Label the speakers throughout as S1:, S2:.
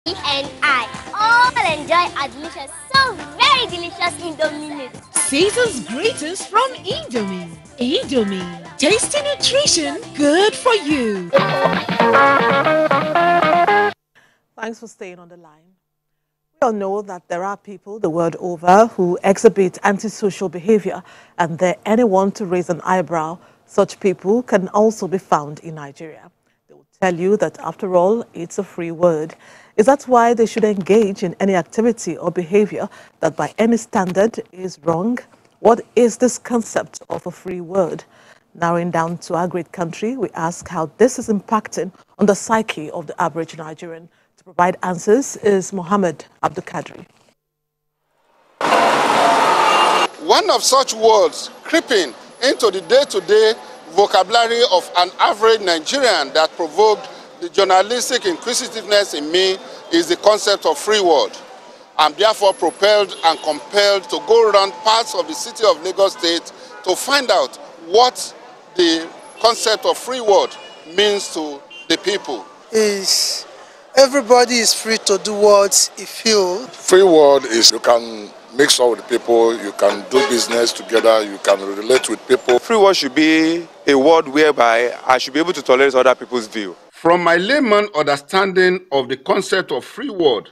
S1: and I all enjoy Admission's so very delicious Indomie noodles.
S2: Season's greetings from Indomie. Indomie, tasty nutrition, good for you.
S3: Thanks for staying on the line. We all know that there are people the world over who exhibit antisocial behavior, and dare anyone to raise an eyebrow, such people can also be found in Nigeria. They will tell you that after all, it's a free word. Is that why they should engage in any activity or behavior that by any standard is wrong? What is this concept of a free word? Narrowing down to our great country, we ask how this is impacting on the psyche of the average Nigerian. To provide answers is Mohammed Abdulkadri.
S4: One of such words creeping into the day-to-day vocabulary of an average Nigerian that provoked the journalistic inquisitiveness in me is the concept of free word. I'm therefore propelled and compelled to go around parts of the city of Lagos State to find out what the concept of free word means to the people.
S5: Everybody is free to do what he feels.
S6: Free word is you can mix up with people, you can do business together, you can relate with people.
S7: Free word should be a word whereby I should be able to tolerate other people's view.
S4: From my layman understanding of the concept of free word,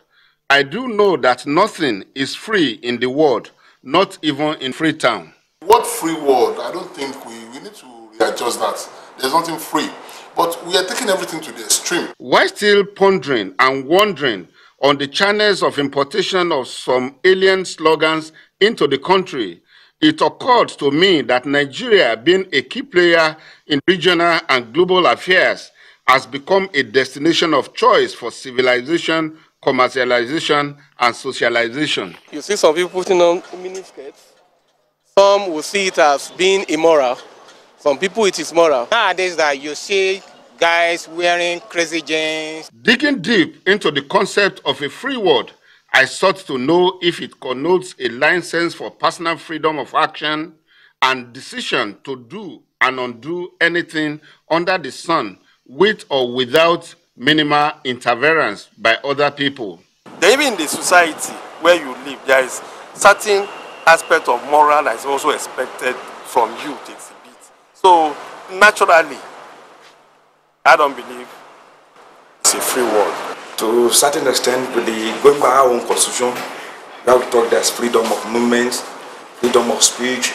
S4: I do know that nothing is free in the world, not even in Freetown.
S6: What free word? I don't think we need to readjust that. There's nothing free. But we are taking everything to the extreme.
S4: While still pondering and wondering on the channels of importation of some alien slogans into the country, it occurred to me that Nigeria, being a key player in regional and global affairs, has become a destination of choice for civilization, commercialization, and socialization.
S8: You see some people putting on miniskirts. Some will see it as being immoral. Some people it is moral. Nowadays that you see guys wearing crazy jeans.
S4: Digging deep into the concept of a free word, I sought to know if it connotes a license for personal freedom of action and decision to do and undo anything under the sun, with or without minimal interference by other people.
S9: Even in the society where you live, there is certain aspect of moral that is also expected from you to exhibit. So naturally, I don't believe it's a free word.
S10: To a certain extent, with the going by our own constitution, we have talk there's freedom of movement, freedom of speech,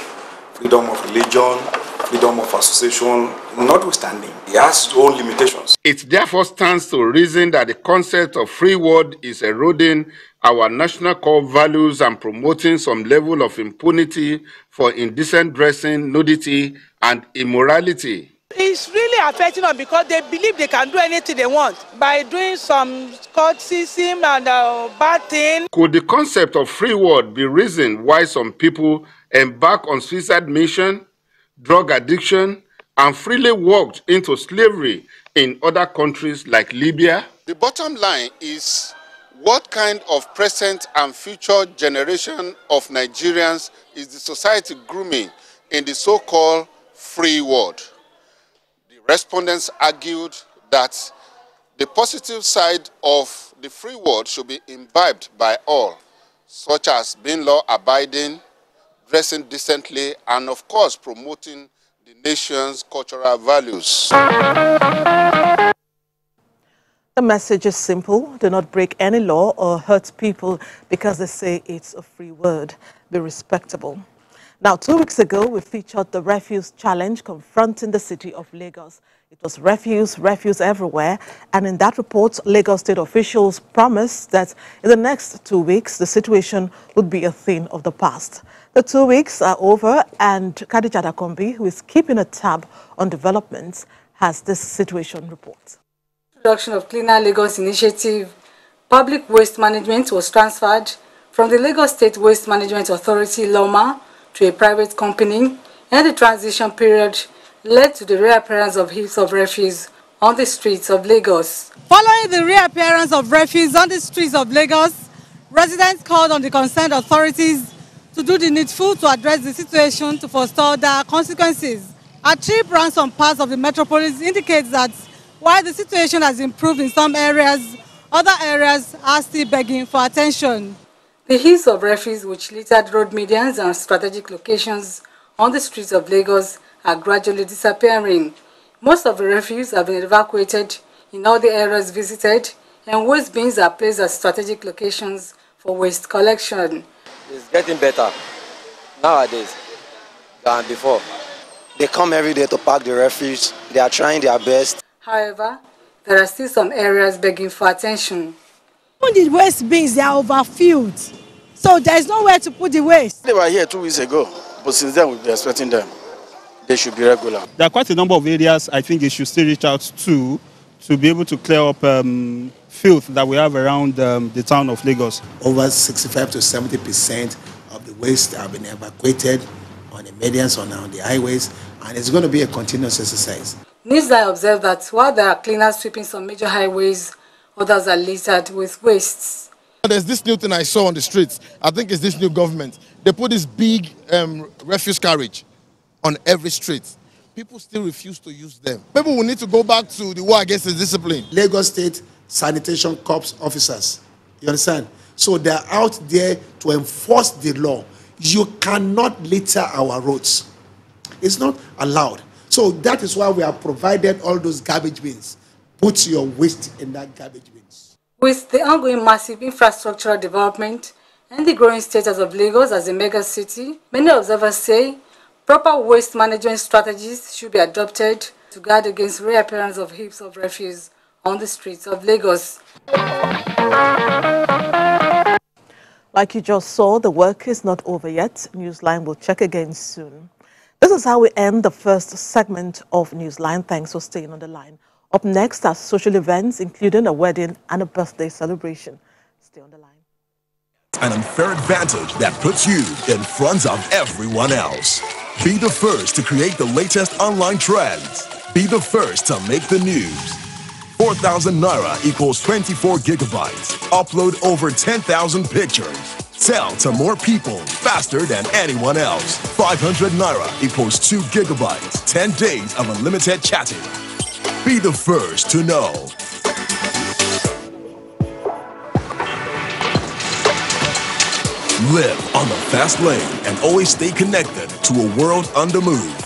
S10: freedom of religion, freedom of association, notwithstanding, it has its own limitations.
S4: It therefore stands to reason that the concept of free word is eroding our national core values and promoting some level of impunity for indecent dressing, nudity, and immorality.
S11: It's really affecting them because they believe they can do anything they want by doing some cultism and bad thing.
S4: Could the concept of free word be reason why some people embark on suicide mission, drug addiction, and freely walked into slavery in other countries like Libya? The bottom line is, what kind of present and future generation of Nigerians is the society grooming in the so-called free word? The respondents argued that the positive side of the free word should be imbibed by all, such as being law-abiding, dressing decently, and of course promoting the nation's cultural values.
S3: The message is simple. Do not break any law or hurt people because they say it's a free word. Be respectable. Now, 2 weeks ago, we featured the refuse challenge confronting the city of Lagos. It was refuse everywhere. And in that report, Lagos state officials promised that in the next 2 weeks, the situation would be a thing of the past. The 2 weeks are over, and Khadija Dakombi, who is keeping a tab on developments, has this situation report.
S12: Introduction of Cleaner Lagos Initiative, public waste management was transferred from the Lagos State Waste Management Authority, LOMA, to a private company, and the transition period led to the reappearance of heaps of refuse on the streets of Lagos.
S13: Following the reappearance of refuse on the streets of Lagos, residents called on the concerned authorities to do the needful to address the situation to forestall the consequences. A trip around some parts of the metropolis indicates that while the situation has improved in some areas, other areas are still begging for attention.
S12: The hills of refuse which littered road medians and strategic locations on the streets of Lagos are gradually disappearing. Most of the refuse have been evacuated in all the areas visited, and waste bins are placed at strategic locations for waste collection.
S14: It's getting better nowadays than before. They come every day to pack the refuse. They are trying their best.
S12: However, there are still some areas begging for attention.
S15: Even the waste bins, they are overfilled. So there is nowhere to put the waste.
S16: They were here 2 weeks ago, but since then we've been expecting them. They should be regular.
S17: There are quite a number of areas I think they should still reach out to be able to clear up filth that we have around the town of Lagos.
S18: Over 65 to 70% of the waste have been evacuated on the medians, on the highways, and it's going to be a continuous exercise.
S12: Newsline observed that while there are cleaners sweeping some major highways, others are littered with wastes.
S6: There's this new thing I saw on the streets. I think it's this new government. They put this big refuse carriage on every street. People still refuse to use them. People will need to go back to the war against the discipline.
S18: Lagos State Sanitation Corps officers, you understand? So they're out there to enforce the law. You cannot litter our roads. It's not allowed. So that is why we have provided all those garbage bins. Put your waste in that garbage bins.
S12: With the ongoing massive infrastructural development and the growing status of Lagos as a mega city, many observers say proper waste management strategies should be adopted to guard against reappearance of heaps of refuse on the streets of Lagos.
S3: Like you just saw, the work is not over yet. Newsline will check again soon. This is how we end the first segment of Newsline. Thanks for staying on the line. Up next are social events, including a wedding and a birthday celebration. Stay on the line.
S19: An unfair advantage that puts you in front of everyone else. Be the first to create the latest online trends. Be the first to make the news. 4,000 Naira equals 24 gigabytes. Upload over 10,000 pictures. Sell to more people faster than anyone else. 500 Naira equals 2 gigabytes. 10 days of unlimited chatting. Be the first to know. Live on the fast lane and always stay connected to a world on the move.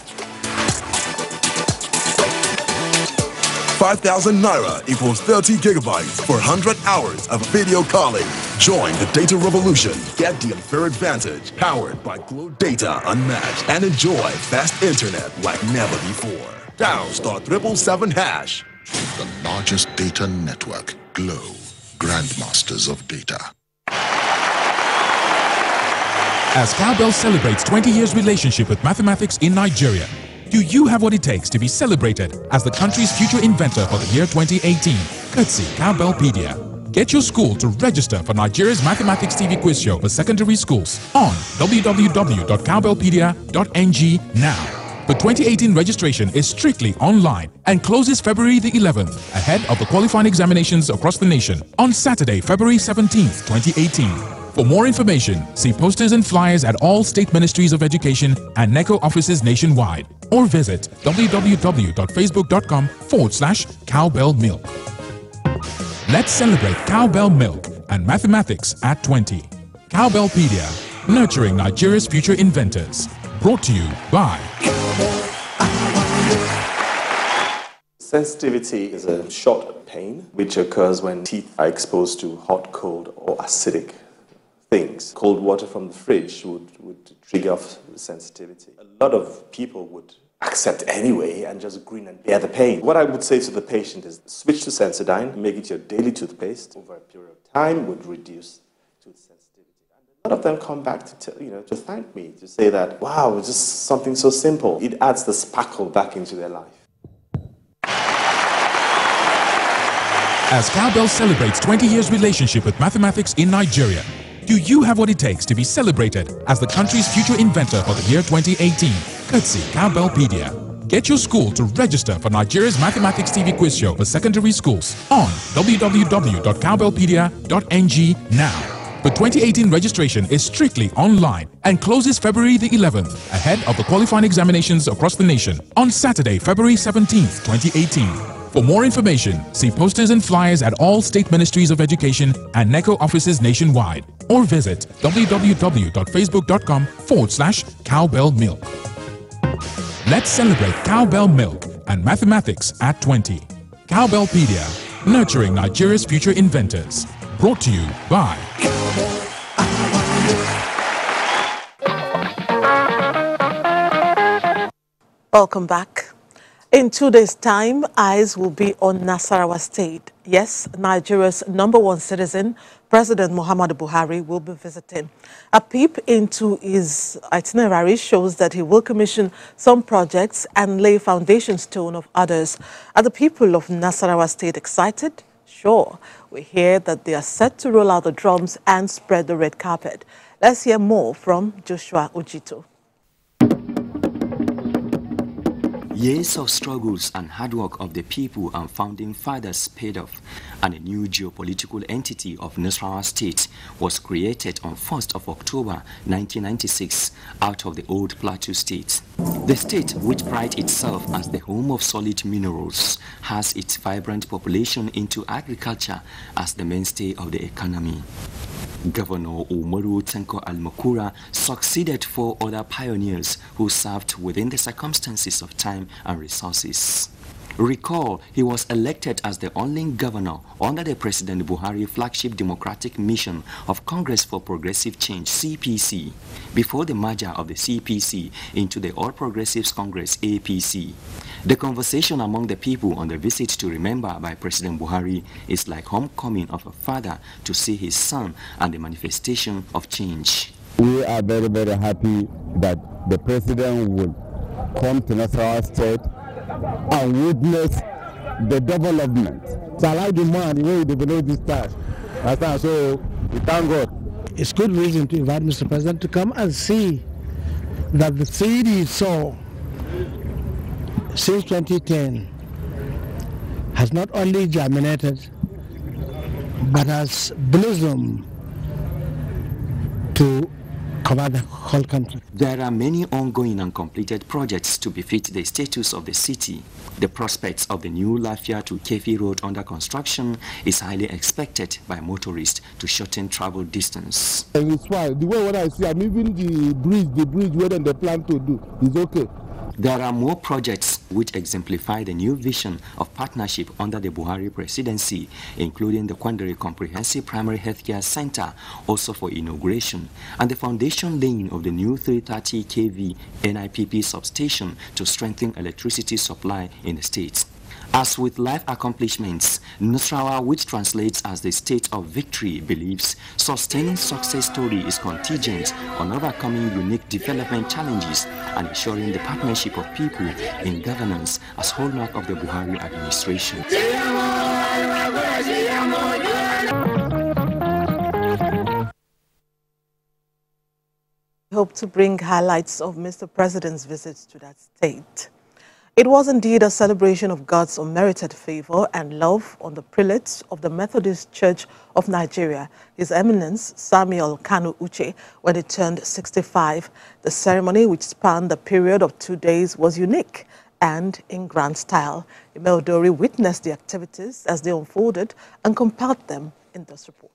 S19: 5,000 Naira equals 30 gigabytes for 100 hours of video calling. Join the data revolution. Get the unfair advantage powered by Glow Data Unmatched and enjoy fast internet like never before. Dial *777#.
S20: The largest data network, Glow, grandmasters of data.
S21: As Cowbell celebrates 20 years relationship with mathematics in Nigeria, do you have what it takes to be celebrated as the country's future inventor for the year 2018? Courtesy Cowbellpedia. Get your school to register for Nigeria's Mathematics TV quiz show for secondary schools on www.cowbellpedia.ng now. The 2018 registration is strictly online and closes February the 11th, ahead of the qualifying examinations across the nation on Saturday, February 17th, 2018. For more information, see posters and flyers at all state ministries of education and NECO offices nationwide, or visit www.facebook.com/cowbellmilk. Let's celebrate Cowbell Milk and mathematics at 20. Cowbellpedia, nurturing Nigeria's future inventors. Brought to you by...
S22: Sensitivity is a short pain which occurs when teeth are exposed to hot, cold, or acidic things. Cold water from the fridge would trigger off sensitivity. A lot of people would accept anyway and just grin and bear the pain. What I would say to the patient is switch to Sensodyne, make it your daily toothpaste. Over a period of time would reduce tooth sensitivity. And a lot of them come back to thank me, to say that, wow, it's just something so simple. It adds the sparkle back into their life.
S21: As Cowbell celebrates 20 years relationship with mathematics in Nigeria, do you have what it takes to be celebrated as the country's future inventor for the year 2018? Courtesy Cowbellpedia. Get your school to register for Nigeria's Mathematics TV quiz show for secondary schools on www.cowbellpedia.ng now. The 2018 registration is strictly online and closes February the 11th, ahead of the qualifying examinations across the nation on Saturday, February 17th, 2018. For more information, see posters and flyers at all state ministries of education and NECO offices nationwide, or visit www.facebook.com/cowbellmilk. Let's celebrate cowbell milk and mathematics at 20. Cowbellpedia, nurturing Nigeria's future inventors. Brought to you by
S3: Welcome back. In 2 days' time, eyes will be on Nasarawa State. Yes, Nigeria's #1 citizen, President Muhammadu Buhari, will be visiting. A peep into his itinerary shows that he will commission some projects and lay foundation stone of others. Are the people of Nasarawa State excited? Sure. We hear that they are set to roll out the drums and spread the red carpet. Let's hear more from Joshua Ojito.
S1: Years of struggles and hard work of the people and founding fathers paid off, and a new geopolitical entity of Nasarawa State was created on 1st of October 1996 out of the old Plateau State. The state, which prides itself as the home of solid minerals, has its vibrant population into agriculture as the mainstay of the economy. Governor Umaru Tanko Al-Makura succeeded 4 other pioneers who served within the circumstances of time and resources. Recall, he was elected as the only governor under the President Buhari flagship democratic mission of Congress for Progressive Change, CPC, before the merger of the CPC into the All Progressives Congress, APC. The conversation among the people on the visit to remember by President Buhari is like homecoming of a father to see his son and the manifestation of change.
S2: We are very, very happy that the president will come to Nasarawa State and witness the development. So I like the man, the way he developed this task. So we thank God.
S23: It's good reason to invite Mr. President to come and see that the seed he saw since 2010 has not only germinated but has blossomed to cover the whole country.
S1: There are many ongoing and completed projects to befit the status of the city. The prospects of the new Lafia to Kefi Road under construction is highly expected by motorists to shorten travel distance.
S2: And it's fine. The way what I see, I'm even the bridge where they plan to do is okay.
S1: There are more projects which exemplify the new vision of partnership under the Buhari presidency, including the Kwandere Comprehensive Primary Healthcare Center, also for inauguration, and the foundation laying of the new 330 kV NIPP substation to strengthen electricity supply in the state. As with life accomplishments, Nasarawa, which translates as the state of victory, believes sustaining success story is contingent on overcoming unique development challenges and ensuring the partnership of people in governance as hallmark of the Buhari administration.
S3: We hope to bring highlights of Mr. President's visits to that state. It was indeed a celebration of God's unmerited favor and love on the prelate of the Methodist Church of Nigeria, His Eminence Samuel Kanu Uche, when he turned 65. The ceremony, which spanned the period of 2 days, was unique and in grand style. Imeldori witnessed the activities as they unfolded and compiled them in this report.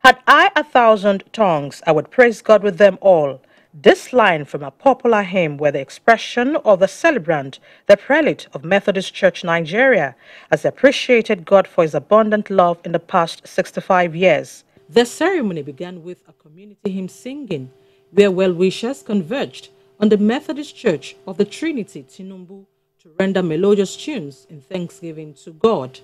S24: Had I 1,000 tongues, I would praise God with them all. This line from a popular hymn were the expression of the celebrant, the prelate of Methodist Church, Nigeria, as they appreciated God for his abundant love in the past 65 years.
S25: The ceremony began with a community hymn singing, where well-wishers converged on the Methodist Church of the Trinity, Tinumbu, to render melodious tunes in thanksgiving to God.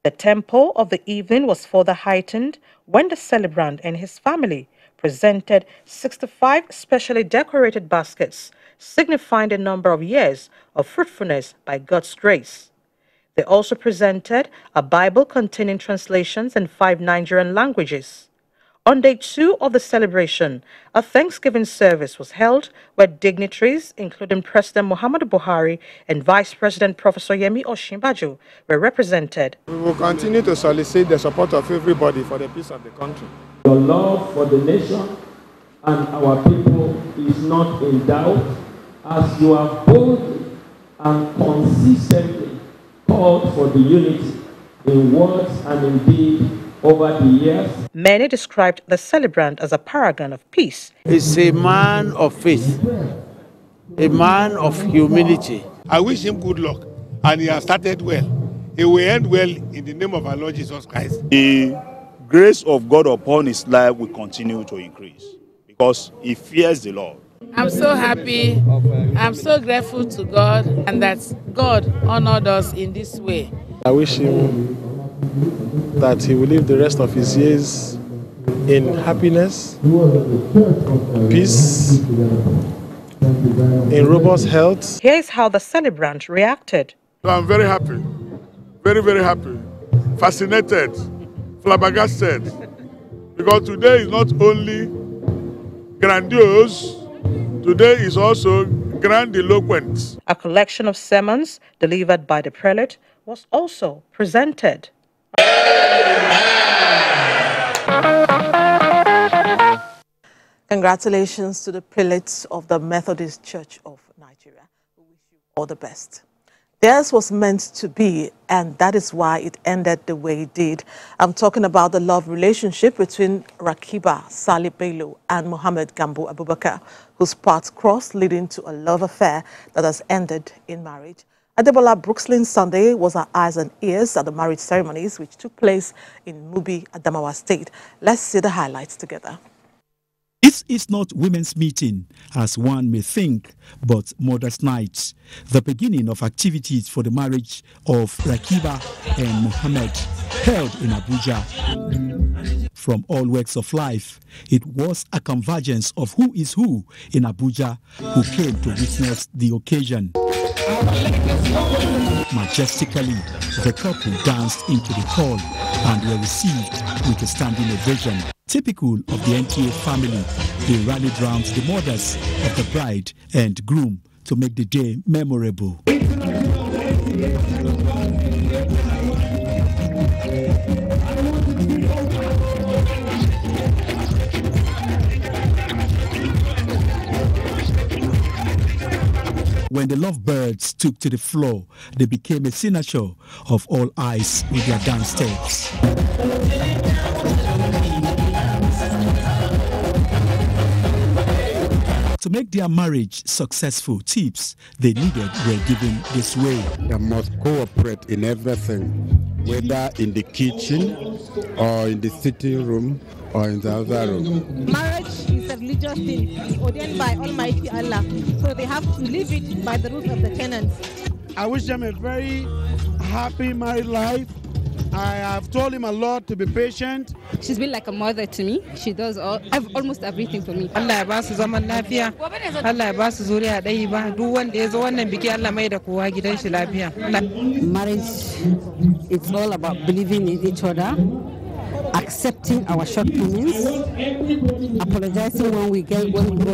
S24: The tempo of the evening was further heightened when the celebrant and his family presented 65 specially decorated baskets, signifying the number of years of fruitfulness by God's grace. They also presented a Bible containing translations in 5 Nigerian languages. On day 2 of the celebration, a Thanksgiving service was held where dignitaries, including President Muhammadu Buhari and Vice President Professor Yemi Osinbajo, were represented.
S5: We will continue to solicit the support of everybody for the peace of the country.
S7: Your love for the nation and our people is not in doubt, as you have boldly and consistently called for the unity in words and in deed over the years.
S24: Many described the celebrant as a paragon of peace.
S8: He's a man of faith, a man of humility.
S9: I wish him good luck, and he has started well. He will end well in the name of our Lord Jesus Christ.
S10: The grace of God upon his life will continue to increase because he fears the Lord.
S26: I'm so happy, I'm so grateful to God, and that God honored us in this way.
S5: I wish him that he will live the rest of his years in happiness, peace, in robust health.
S24: Here is how the celebrant reacted.
S9: I'm very happy, very, very happy, fascinated, flabbergasted, because today is not only grandiose, today is also grandiloquent.
S24: A collection of sermons delivered by the prelate was also presented. Congratulations to the prelates of the Methodist Church of Nigeria. We wish you all the best. Theirs was meant to be, and that is why it ended the way it did. I'm talking about the love relationship between Rakiba Salih Bello and Mohammed Gambo Abubakar, whose paths crossed, leading to a love affair that has ended in marriage. Adebola Brookslyn Sunday was our eyes and ears at the marriage ceremonies, which took place in Mubi, Adamawa State. Let's see the highlights together.
S27: This is not women's meeting, as one may think, but Mother's Night, the beginning of activities for the marriage of Rakiba and Mohammed, held in Abuja. From all walks of life, it was a convergence of who is who in Abuja who came to witness the occasion. Majestically, the couple danced into the hall and were received with a standing ovation. Typical of the NTA family, they rallied round the mothers of the bride and groom to make the day memorable. When the lovebirds took to the floor, they became a signature of all eyes with their dance steps. To make their marriage successful, tips they needed were given this way.
S2: They must cooperate in everything, whether in the kitchen or in the sitting room or in the other room.
S28: Marriage is a religious thing ordained by Almighty Allah, so they have to live it by the rules of the tenants.
S8: I wish them a very happy married life. I have told him a lot to be patient.
S29: She's been like a mother to me. She does almost everything for me.
S28: Allah ya ba su zaman lafiya. Allah ya ba su zuriya ɗaya ba. Duk wanda ya zo wannan biki Allah mai da kowa gidan shi lafiya.
S29: Marriage, it's all about believing in each other, accepting our shortcomings, apologizing when we go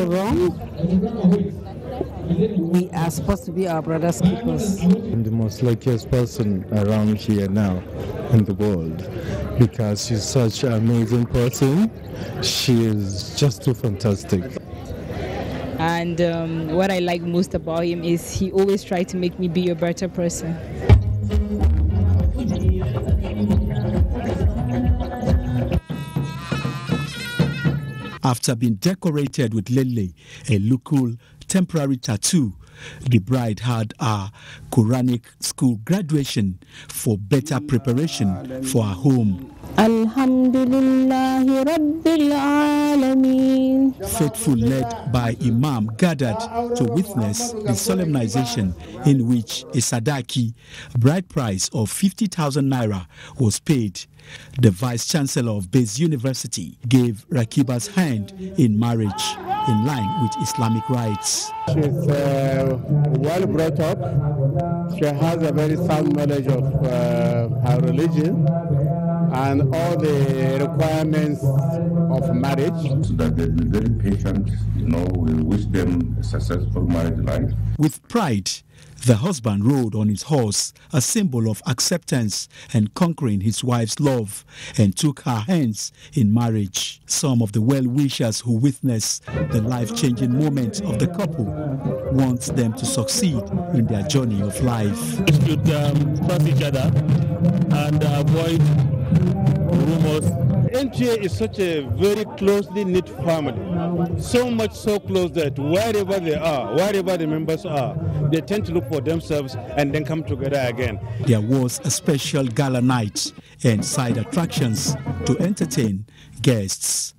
S29: wrong. We are supposed to be our brother's keepers.
S30: I'm the most luckiest person around here now in the world because she's such an amazing person. She is just too fantastic.
S29: And what I like most about him is he always tries to make me be a better person.
S27: After being decorated with lele, a local temporary tattoo, the bride had a Quranic school graduation for better preparation for her home.
S29: Alhamdulillahi Rabbil Alameen.
S27: Faithful led by Imam gathered to witness the solemnization in which a sadaki, bride price of 50,000 naira, was paid. The Vice Chancellor of Base University gave Rakiba's hand in marriage in line with Islamic rites.
S30: She's well brought up. She has a very sound knowledge of her religion.
S2: and all the requirements of marriage.
S4: So that they'll be very patient, we wish them a successful marriage life.
S27: With pride, the husband rode on his horse, a symbol of acceptance and conquering his wife's love, and took her hands in marriage. Some of the well-wishers who witnessed the life-changing moment of the couple want them to succeed in their journey of life.
S6: We should trust each other and avoid rumors.
S2: NTA is such a very closely knit family, so much so close that wherever they are, wherever the members are, they tend to look for themselves and then come together again.
S27: There was a special gala night and side attractions to entertain guests.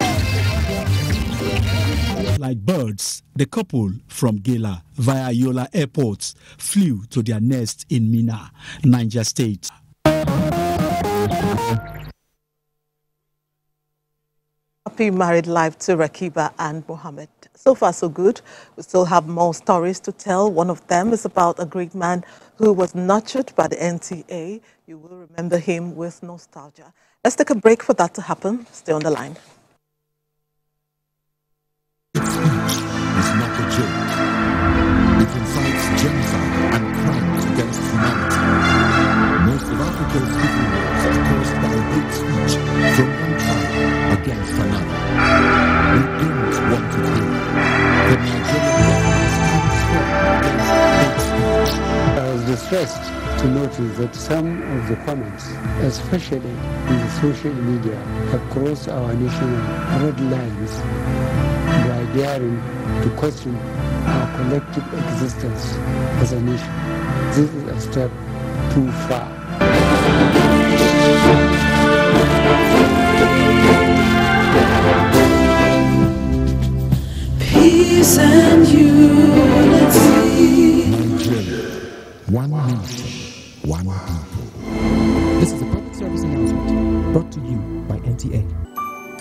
S27: Like birds, the couple from Gela via Yola Airport flew to their nest in Minna, Niger State.
S3: Happy married life to Rakiba and Mohammed. So far, so good. We still have more stories to tell. One of them is about a great man who was nurtured by the NTA. You will remember him with nostalgia. Let's take a break for that to happen. Stay on the line.
S20: It's not a joke. It incites genocide and crimes against humanity. Most of Africa's civil wars are caused by hate speech from one tribe against another. We don't want to do. The Nigerian government stands firm against hate speech.
S23: I was distressed to notice that some of the comments, especially in the social media, have crossed our national red lines by daring to question our collective existence as a nation. This is a step too far.
S11: Peace and unity.
S20: Nigeria, one nation, one people.
S12: This is a public service announcement brought to you by NTA.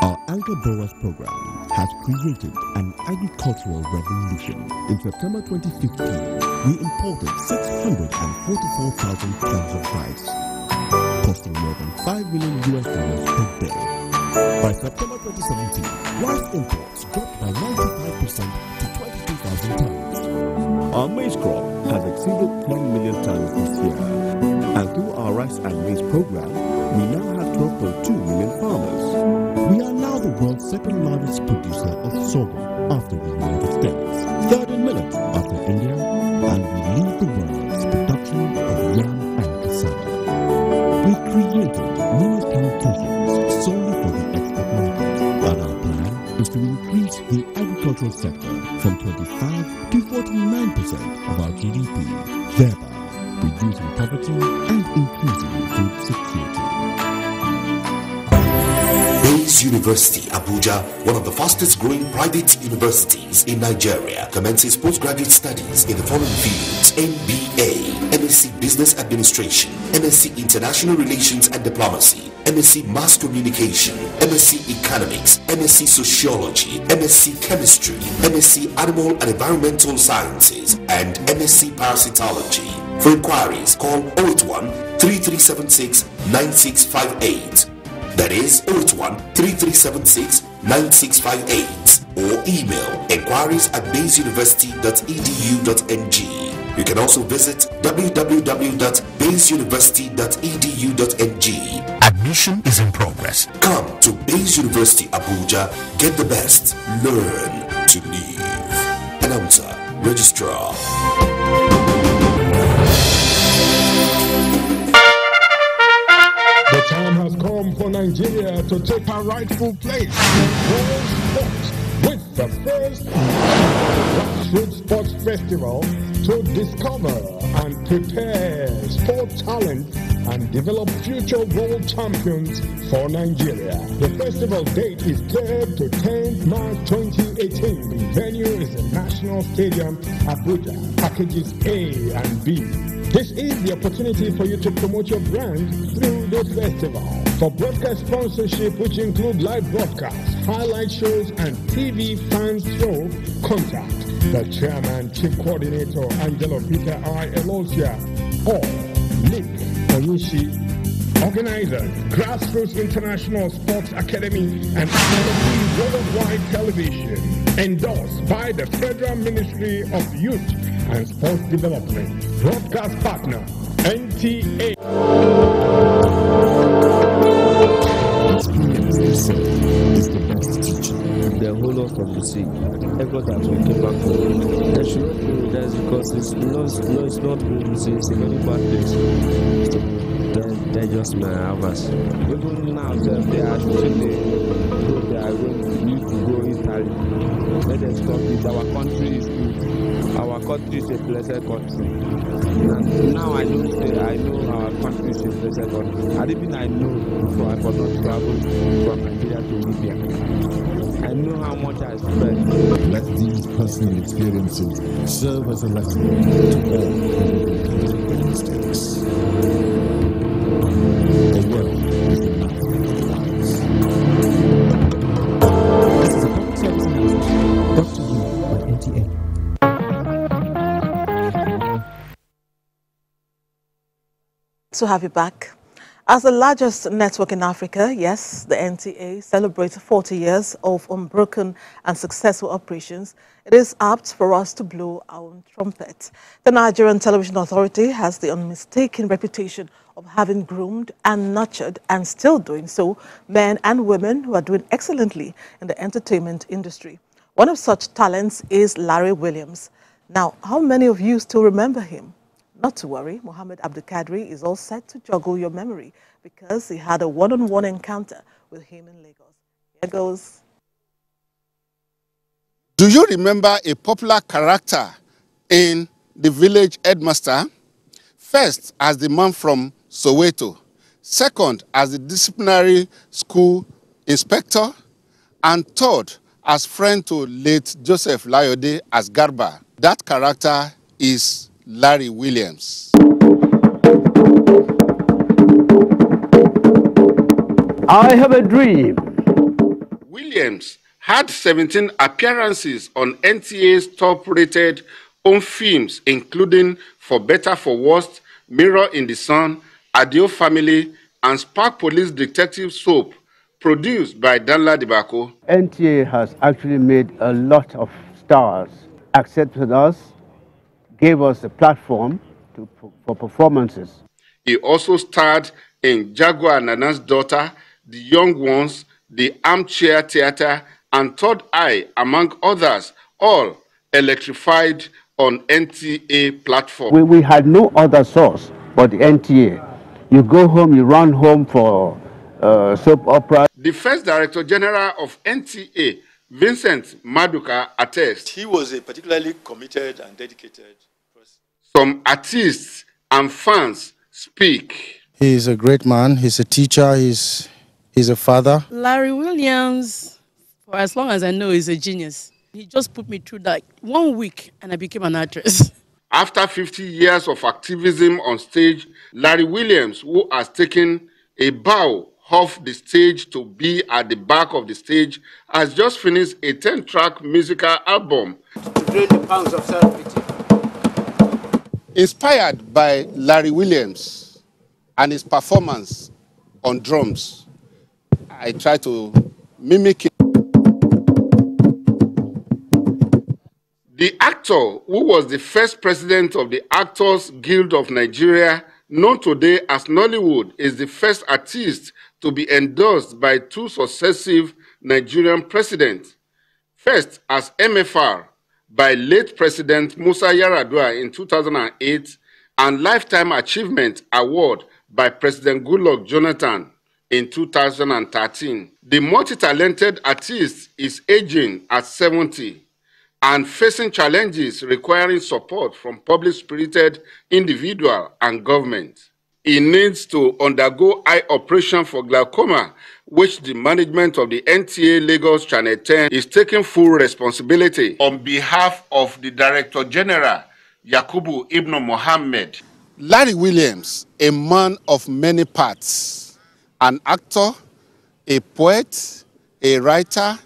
S20: Our Anchor Growers program has created an agricultural revolution. In September 2015, we imported 644,000 tons of rice, costing more than $5 million per day. By September 2017, rice imports dropped by 95% to 22,000 tons. Our maize crop has exceeded 3 million tons this year. And through our rice and maize program, we now have 12.2 million farmers. We are now the world's second largest producer of sorghum after the United States, third in millet after India, and we lead the world's production of yam and cassava. We created new plantations solely for the export market, and our plan is to increase the agricultural sector from 25 to 49% of our GDP, thereby reducing poverty and increasing food security.
S13: University, Abuja, one of the fastest growing private universities in Nigeria, commences postgraduate studies in the following fields: MBA, MSc Business Administration, MSc International Relations and Diplomacy, MSc Mass Communication, MSc Economics, MSc Sociology, MSc Chemistry, MSc Animal and Environmental Sciences, and MSc Parasitology. For inquiries, call 081 3376 9658. That is 081-3376-9658 or email enquiries@baseuniversity.edu.ng. You can also visit www.baseuniversity.edu.ng. Admission is in progress. Come to Base University Abuja. Get the best. Learn to live. Announcer, Registrar.
S14: The time has come for Nigeria to take her rightful place in world sports with the first Grassroots Sports Festival to discover and prepare sport talent and develop future world champions for Nigeria. The festival date is 3rd to 10th March 2018. The venue is the National Stadium, Abuja, packages A and B. This is the opportunity for you to promote your brand through this festival. For broadcast sponsorship, which include live broadcasts, highlight shows, and TV fans show, contact the Chairman, Chief Coordinator, Angelo Peter I. Elosia, or Nick Onyushi Organizers, Grassroots International Sports Academy and Academy Worldwide Television. Endorsed by the Federal Ministry of Youth and Sports Development. Broadcast partner, NTA.
S30: Experience, they say, is the best teacher.
S1: They hold us from the sea. Everyone that we came back home, they should not do that because it's not good. It's a very bad place. They're just my avars. Even now, they are shooting they are going to go Italy. Let them stop it. Our country is good. Our country is a blessed country. And now I know our country is a blessed country. And even I know before I could not travel from Nigeria to Libya. I know how much I spent.
S30: Let these personal experiences serve as a lesson to all who make mistakes. The world is the map of lives.
S12: This is a public service announcement brought to you by NTA.
S3: To have you back. As the largest network in Africa, yes, the NTA celebrates 40 years of unbroken and successful operations. It is apt for us to blow our own trumpet. The Nigerian Television Authority has the unmistaken reputation of having groomed and nurtured, and still doing so, men and women who are doing excellently in the entertainment industry. One of such talents is Larry Williams. Now, how many of you still remember him? Not to worry, Mohammed Abdulkadri is all set to joggle your memory because he had a one-on-one encounter with him in Lagos. Here goes.
S7: Do you remember a popular character in The Village Headmaster? First, as the man from Soweto. Second, as the disciplinary school inspector. And third, as friend to late Joseph Layode as Garba. That character is Larry Williams.
S15: I have a dream.
S7: Williams had 17 appearances on NTA's top-rated home films, including For Better For Worse, Mirror in the Sun, Adio Family, and Spark Police Detective Soap, produced by Danla Dibako.
S15: NTA has actually made a lot of stars, accepted us, gave us a platform for performances.
S7: He also starred in Jaguar Nana's Daughter, The Young Ones, The Armchair Theatre, and Third Eye, among others, all electrified on NTA platform.
S15: We had no other source but the NTA. You go home, you run home for soap opera.
S7: The first Director General of NTA, Vincent Maduka, attests.
S10: He was a particularly committed and dedicated person.
S7: Some artists and fans speak.
S16: He's a great man. He's a teacher. He's a father.
S17: Larry Williams, for as long as I know, is a genius. He just put me through that 1 week and I became an actress.
S7: After 50 years of activism on stage, Larry Williams, who has taken a bow off the stage to be at the back of the stage, has just finished a 10-track musical album.
S15: To drain the pangs of self-pity.
S7: Inspired by Larry Williams and his performance on drums, I try to mimic it. The actor, who was the first president of the Actors Guild of Nigeria, known today as Nollywood, is the first artist to be endorsed by 2 successive Nigerian presidents. First as MFR by late President Musa Yar'Adua in 2008, and Lifetime Achievement Award by President Goodluck Jonathan in 2013. The multi-talented artist is aging at 70 and facing challenges requiring support from public-spirited individuals and government. He needs to undergo eye operation for glaucoma, which the management of the NTA Lagos Channel 10 is taking full responsibility. On behalf of the Director General, Yakubu Ibn Mohammed. Larry Williams, a man of many parts, an actor, a poet, a writer,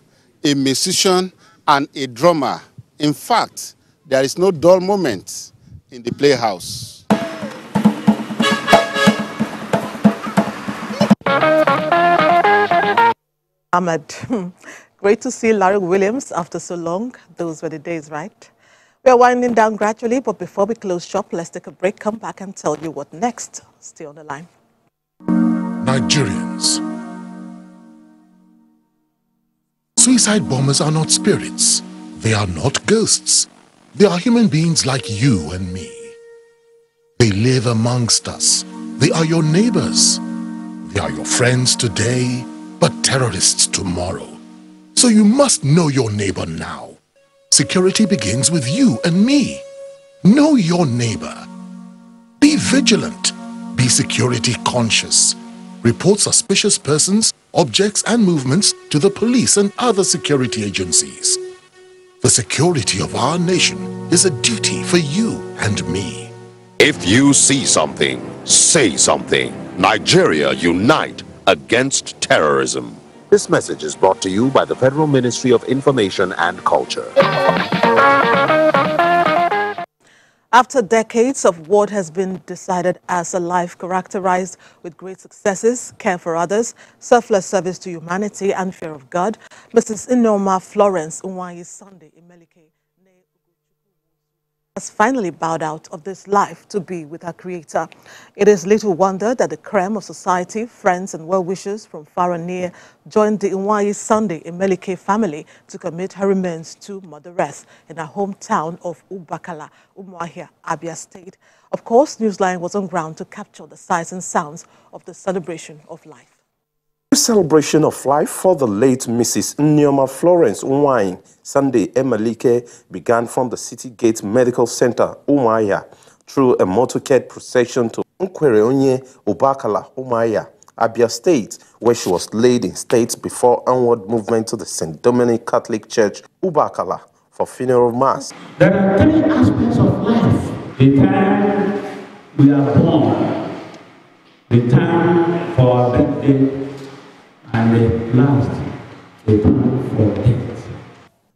S7: a musician, and a drummer. In fact, there is no dull moment in the playhouse.
S3: Ahmed. Great to see Larry Williams after so long. Those were the days, right? We are winding down gradually, but before we close shop, let's take a break, come back and tell you what next. Stay on the line.
S5: Nigerians. Suicide bombers are not spirits. They are not ghosts. They are human beings like you and me. They live amongst us. They are your neighbors. They are your friends today, but terrorists tomorrow. So you must know your neighbor now. Security begins with you and me. Know your neighbor. Be vigilant. Be security conscious. Report suspicious persons, objects, and movements to the police and other security agencies. The security of our nation is a duty for you and me.
S8: If you see something, say something. Nigeria unite against terrorism. This message is brought to you by the Federal Ministry of Information and Culture.
S3: After decades of what has been decided as a life characterized with great successes, care for others, selfless service to humanity, and fear of God, Mrs. Inoma Florence Sunday Imelike has finally bowed out of this life to be with her Creator. It is little wonder that the creme of society, friends and well-wishers from far and near joined the Nwayi Sunday Imelike family to commit her remains to Mother Earth in her hometown of Ubakala, Umuahia, Abia State. Of course, Newsline was on ground to capture the sights and sounds of the celebration of life.
S9: The celebration of life for the late Mrs. Nneoma Florence Nwayi Sunday Emelike began from the City Gate Medical Center, Umuahia, through a motorcade procession to Nkwereonye, Ubakala, Umuahia, Abia State, where she was laid in state before onward movement to the St. Dominic Catholic Church, Ubakala, for funeral mass.
S18: There are three aspects of life: the time we are born, the time for our birthday, and the last, the time for death.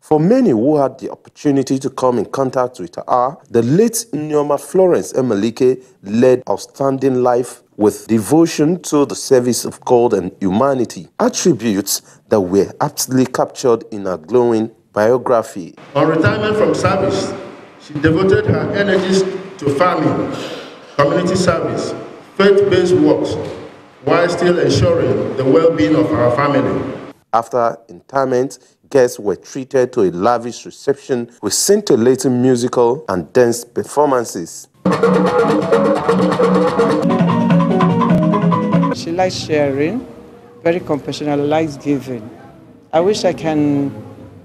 S9: For many who had the opportunity to come in contact with her, the late Nneoma Florence Emelike led outstanding life with devotion to the service of God and humanity, attributes that were aptly captured in her glowing biography.
S19: On retirement from service, she devoted her energies to farming, community service, faith-based works, while still ensuring the well-being of our family.
S9: After interment, guests were treated to a lavish reception with scintillating musical and dance performances.
S21: She likes sharing, very compassionate, likes giving. I wish I can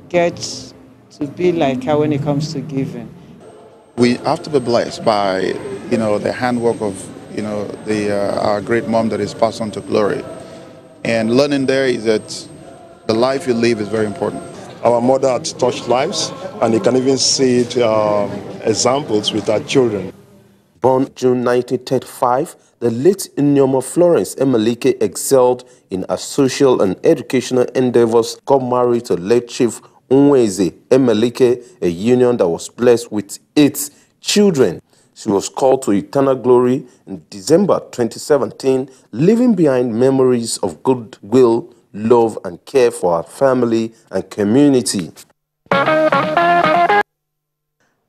S21: get to be like her when it comes to giving.
S22: We have to be blessed by, the handwork of, our great mom that is passed on to glory. And learning there is that the life you live is very important.
S24: Our mother had touched lives, and you can even see it, examples with our children.
S9: Born June 1935, the late Nneoma Florence Emelike excelled in her social and educational endeavors, got married to late Chief Nweze Emelike, a union that was blessed with 8 children. She was called to eternal glory in December 2017, leaving behind memories of goodwill, love, and care for her family and community.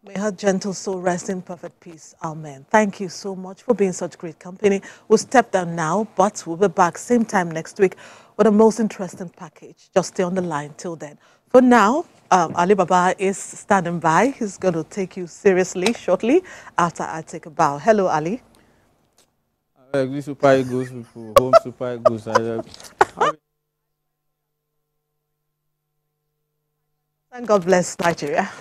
S3: May her gentle soul rest in perfect peace. Amen. Thank you so much for being such great company. We'll step down now, but we'll be back same time next week with a most interesting package. Just stay on the line till then. For now, Ali Baba is standing by. He's going to take you seriously shortly after I take a bow. Hello, Ali.
S25: This Super Eagles, home Super Eagles.
S3: And God bless Nigeria.